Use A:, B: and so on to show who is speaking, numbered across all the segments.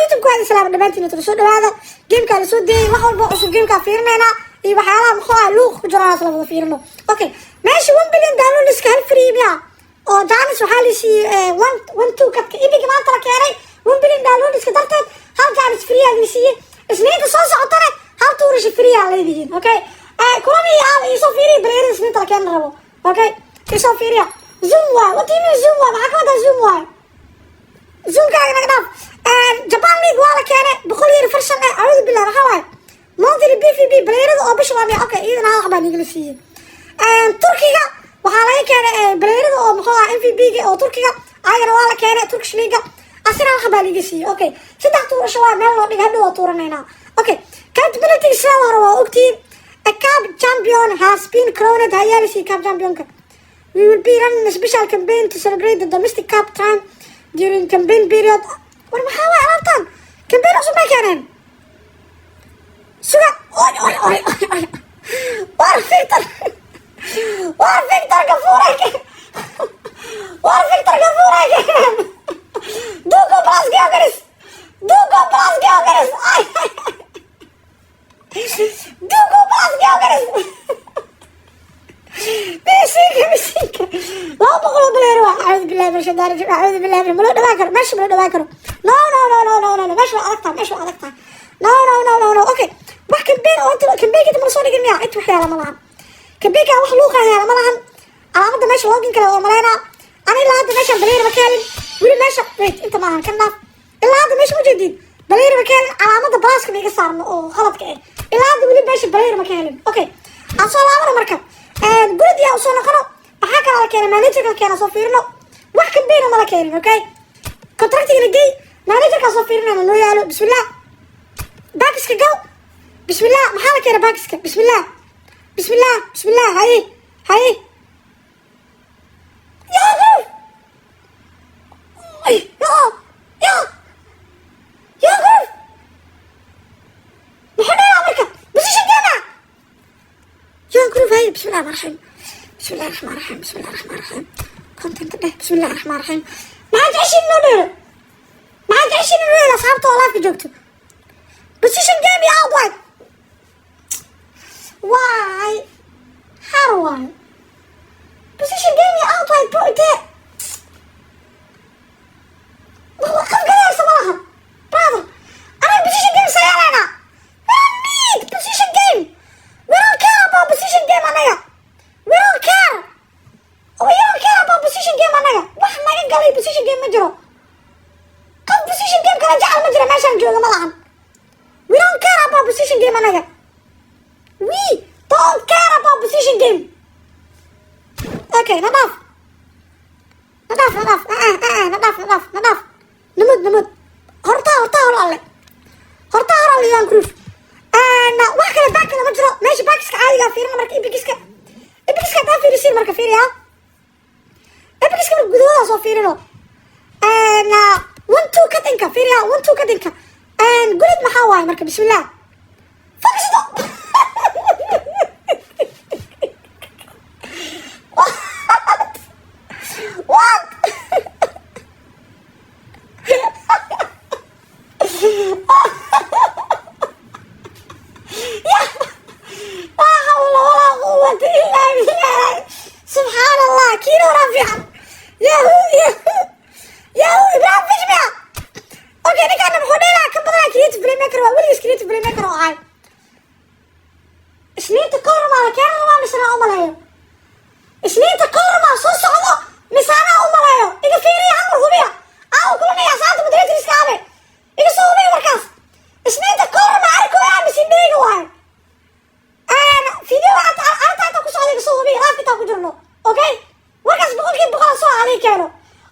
A: youtube ku hada salaam dhamaantiin inta soo dhawaada gameka la soo deeyay wax walba cusub gameka fiirnayna iyo waxyaalaha maxaa luuq ku jira asla wada fiirno okay meesha 1 billion download iska hal free biya oo jaanis waxaa la siiyay 1 kadka idiga maanta la keenay 1 billion download iska darteed hal jaanis free ah la siiyay isniinta soo socotana hal tuurish free ah leeyihiin okay kulami aan isoo fiiri bareeris isniinta la keen rabo okay isoo fiiriya zoom waa wadii zoom waa maxaa ka wada zoom waa zoom ka naga dhaaf Japan League waa la keenay boqol yar farshan ah aad bilaa waxa waay monthly BVB bareerada oo bisha waa okay idan hal xabaan igala siiyay Turkiga waxaa laga keenay bareerada oo maxaa MVP ga oo Turkiga ayana waa la keenay Turkish League asina waxa baa laga siiyay okay saddex tuurasho waa meel loo dhigay hadhow tuuranayna okay capability sida hore waa ogtiin a cup champion has been crowned hayalisi cup champion ka we will be running a special campaign to celebrate the domestic cup time during campaign period war maxaa waa alaabtan campaign cusub ma keeneen suga oy war Victor Gafuray Dugo Blas Georgis Dugo Blas Georgis بيسيك لا بقول بليرو أعوذ بالله من الشيطان الرجيم أعوذ بالله من ملو دواكر ماشي ملو دواكر لا ماشي أركتها لا أوكي wax kambeyn oo inta kambeyn ka marso dhigay inta waxyaalo malahan kambeyn ka wax luuqa yaala malahan alaamada meesha login kale oo maleena ani ilaa hadda meesha baleer ma kaalin wili meesha wait inta maahan kan naaf ilaa hadda meesha mujadid baleer ma kaalin alaamada baaska iga saarno oo khaladka ah ilaa hadda wili meesha baleer ma kaalin okay asoo laabana marka guriga yaa soo noqono waxa kala la keenay manager ka keenay soo fiirno wax kambeyn ma la keenin okay contractiga gay manager ka soo fiirno noo yaalo bismillah baakiska go بسم الله محالك يا باكسك بسم الله هاي يا غف يا غف محنا يا أمريكا بس إيش الجامعة يا غف هاي بسم الله الرحمن الرحيم كنت انتبه بسم الله الرحمن الرحيم ما عاد عشين نولي أصحابته والله في جوكته بس إيش الجامعة يا أبوك Why? How do I? Position game you out like put it. Well, come get some brother. I mean position game say Elena. We don't need position game. We don't care about position game Anaya. We don't care. We don't care about position game Anaya. Wax ma ingali position game ma jiro. Come position game kala jacal ma jiro meeshan jooga malahan. We don't care about position game Anaya. We don't care about position game. Okay, enough. نمد هرتا هلا يا كروف انا واخا باك لما جرو ماشي باكسك عادي فيرنا marka ibigiska ta fiirisi marka fiiriya ibigiska gudaha soo fiirino ana 1 2 kadinka fiiriya 1 2 kadinka gulid maxaa waay marka bismillah faqsido What? لا حول ولا قوة إلا بالله سبحان الله كيلو رافعا ياهو إبراهيم فيش بيها أوكي أنا كان محولينا كم بدنا كريتيف بلاي ميكر وأولي كريتيف بلاي ميكر وعاي سنين تقارم على كان ما مسنا أملايو سنين تقارم على صوص عضو مسانا أملايو إذا فيري عمر غبيا أو كلنا يا ساعة مدريد الإسلامي إذا صوبي مركز سنين تقارم عليكم يا مسين بيجوا هاي أنا فيديو أنت كوس عليك صوبي غافي تاكو جرنو أوكي مركز بقول كيف بقول صو عليك كانوا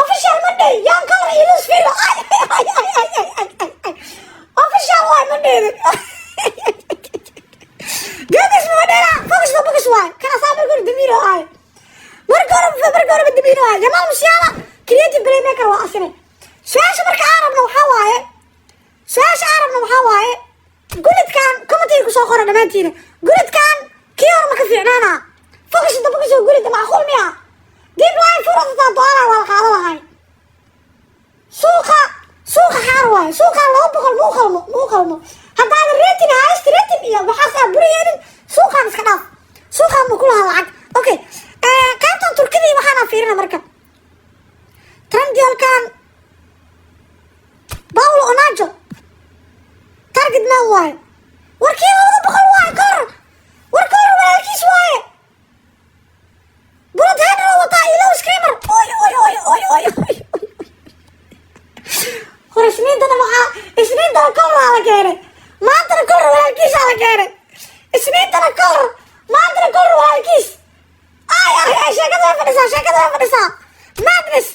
A: official Monday young color يلوس فيلو official واي Monday جابس موديلا فوكس واي كان صعب يقول دميرو هاي مرقرب الدميرو هاي جمال مشيالا كرياتيف بلاي ميكر واصلي سواش مركا عربنا وحواي قلت كان كومنتي كسو قرا دمانتينا قلت كان كيور ما كفيعنانا فوكس قلت معقول ميا ديب لاين فرصة دولار ولا قادة هاي سوقا حار واي سوقا لو hadalno haddaan reetin hayst reetin iyo waxaas buriyeen suuqan iska dhaaf suuqan ma kula lacag okay qaybtan turkidii waxaan fiirina marka trendyolkan Paulo Onajo target ma waayo warkii wada boqol waayo kor walaalkiis waaye burad hadda wata ilo screamer oy hore isniintana maxaa isniintana kor la keenay maantana kor walaalkiis la keenay isniintana kor maantana kor walaalkiis ay sheekada fadhisa madness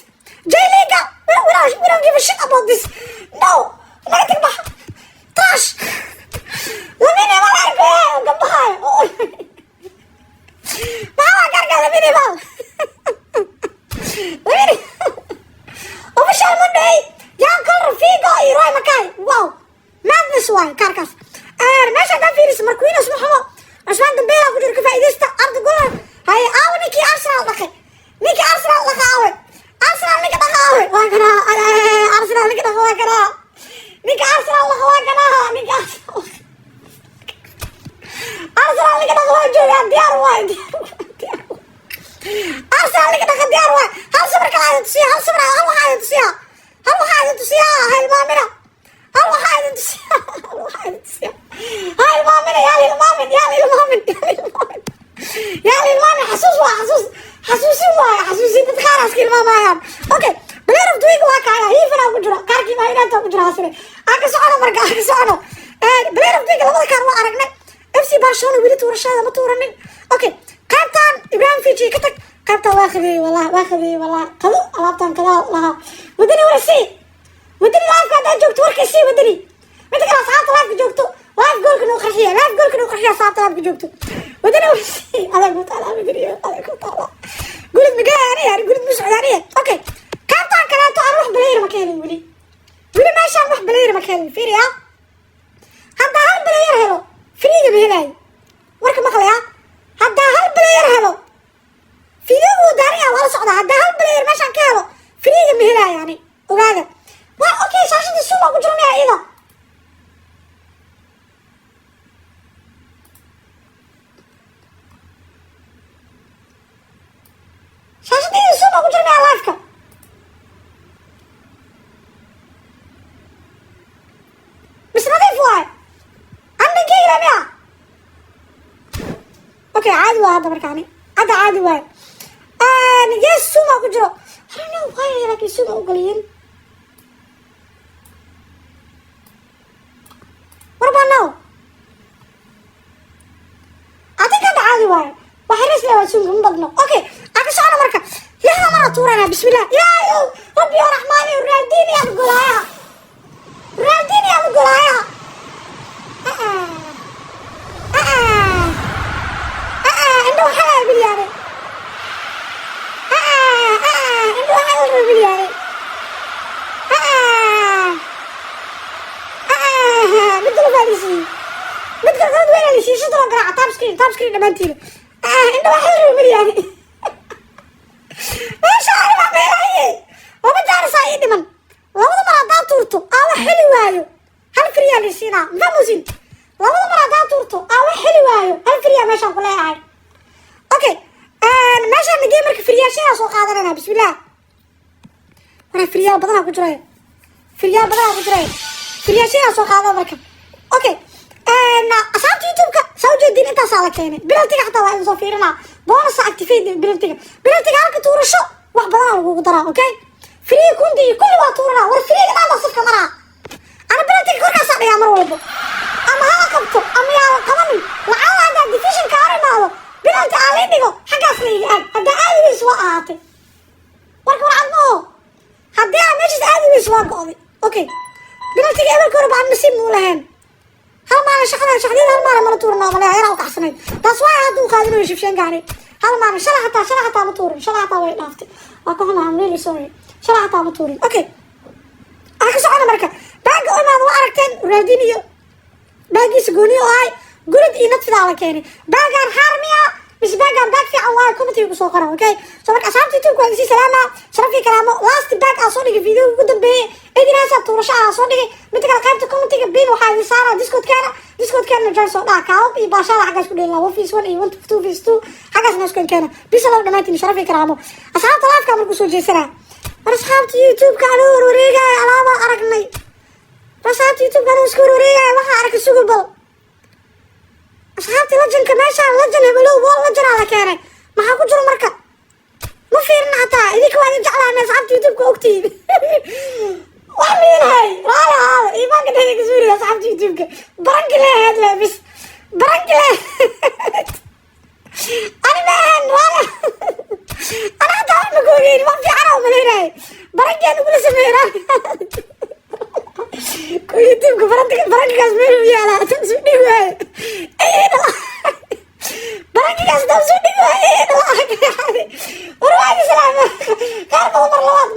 A: J-Liga we don't give a shit about this no negative bah trash lamini malarko gabahay mama karga lamini bal lamini official Monday yan kor figo iyo Roy Mackay wow madness way karkas meesha ka fiiris markuu isma xumo Usman Dembele ku jiro ka faa'iideysta arda gool hay awniki Arsenal dhaqay niki Arsenal dhaqay Arsenal niki dhaqay waa kana Arsenal niki dhaqay waa kana niki Arsenal waa kana niki Arsenal niki dhaqay waa jooga diyaar waay Arsenal niki dhaqay diyaar waay hal sabar kala tusiya hal sabar hal waxa tusiya hal maamina hal waxa tusiya هاي المؤمنة يا للمؤمن حسوسي تتخارس كلمة مايان اوكي بلير اوف دويق واكايا هي فنا كجرا كاركي ما ينانتا كجرا سنة اكا سعنا مرقا اكا سعنا بلير اوف دويق لبدا كان وارقنا FC برشلونة ولي تورشادا ما تورنين اوكي قابتان ابراهيم فيجي كتك قابتان واخذي والله قلو الابتان كذا لها ودني ورسي ودني لايف كانت جوجت وركسي ودني متى كان صحابة لايف جوجتو لايف جولك نوخرحية صعبت لايف جوجتو ودنا وشي هذا قلت على مدري قلت مقاري يعني قلت مش عدانية اوكي كابتن كلامته اروح بلاير مكاني ولي ماشي اروح بلاير مكاني فيري ها هدا هل بلاير هلو فريق بهلاي ورك مخليا هدا هل بلاير هلو فيديو داريا ولا صعدة هدا هل بلاير ماشي كهلو فريق بهلاي يعني وهذا اوكي شاشة السوق وجرمي ايضا شاشة دي السوق وجرمي على لايفك بس نظيف واي عندك كي رميا اوكي عادي واي هذا بركاني هذا عادي واي نجي السوق وجرو I don't know why لكن السوق وقليل what about now I think هذا عادي واي وحرس لي واسوق من بدنا اوكي اكا سؤال مركا يلا مرة تورنا بسم الله يا ربي يا رحماني ورالديني يا بقولايا عنده حلال بالياري عنده حلال بالياري مثل فارسي مثل غد وين اللي شيشة قراعة تاب سكرين دمانتيله عنده حلال بالياري ما شاء الله ما هي وما جارس أي دمن لابد مرة تورتو أو حلو هل فريا لسينا فموزين لابد مرة تورتو أو حلو هل فريا ما شاء الله هاي أوكي ما شاء الله جيمرك فريا شيء أسوق هذا أنا بسم الله أنا فريا بدنا كجراي فريا شيء أسوق هذا بركة أوكي أصابت يوتيوب سوجي الدين أنت سالكيني بلالتك حتى واحد صفيرنا بونص أكتيفيد بلالتك هالك تورشو واحد بدنا وقدرة أوكي فريق كوندي كل ما تورنا والفريق ما بصف كاميرا أنا بلالتك كل كاسة يا مرولبو أما هذا كبتو أما يا قممي لعل هذا ديفيشن كاري ماله بلالتك عليه ديقو حق أصلي هذا آدي بيسواء هاتي وركو عدمو هذا ميجز آدي بيسواء قوضي أوكي بلالتك إبل كورو بعد مسيب مولهين هل ما شغلين هل ما تورنا ولا يراو كحسنين بس واي هادو خالدين ويشوفشين قاري هل ما شلا حتى مطورين شلا حتى وين نافتي واكو هم ريلي سوري شلا حتى مطورين اوكي اكو سؤال مركا باقي ما هو اركتين رادينيو باقي سقوني هاي قلت اي نطفي على كيني باقي حارميا مش باك في الله كومنتي بسو قرا اوكي سو marka asxaabta youtube waan si salaama sharafi kalaamo last back aan soo dhigay video ugu dambeeyay idina sabta turashaa soo dhigay mid kale qaybta commentiga biin waxa ay saara discord kana join soo dhaca kaab iyo baashala xagaas ku dheelaa wafis 1 iyo 2 vis 2 xagaas naas kan kana bisala dhamaantiin sharafi kalaamo asxaabta live-ka markuu soo jeesana asxaabta youtube ka aan wareegay alaaba aragnay asxaabta youtube ka aan isku wareegay waxa arka sugu bal asxaabta lajanka meesha lajan hebelo wal lajan ala keenay maxaa ku jiro marka ma fiirna hataa idinka waa jeclaan asxaabta youtube ka ogtiin وعمينهاي رالا هذا إيمان قد هيك زوري أصحاب يوتيوب برنك له هذا بس برنك له أنا مان رالا أنا أتعرف مكوين ما في عرب من هنا برنك أنا أقول سميرة كو يوتيوب برنك كاسمير ويا لا تمسوني ويا إيه لا برنك كاسمير ويا إيه لا وروح سلامة كارب عمر لوات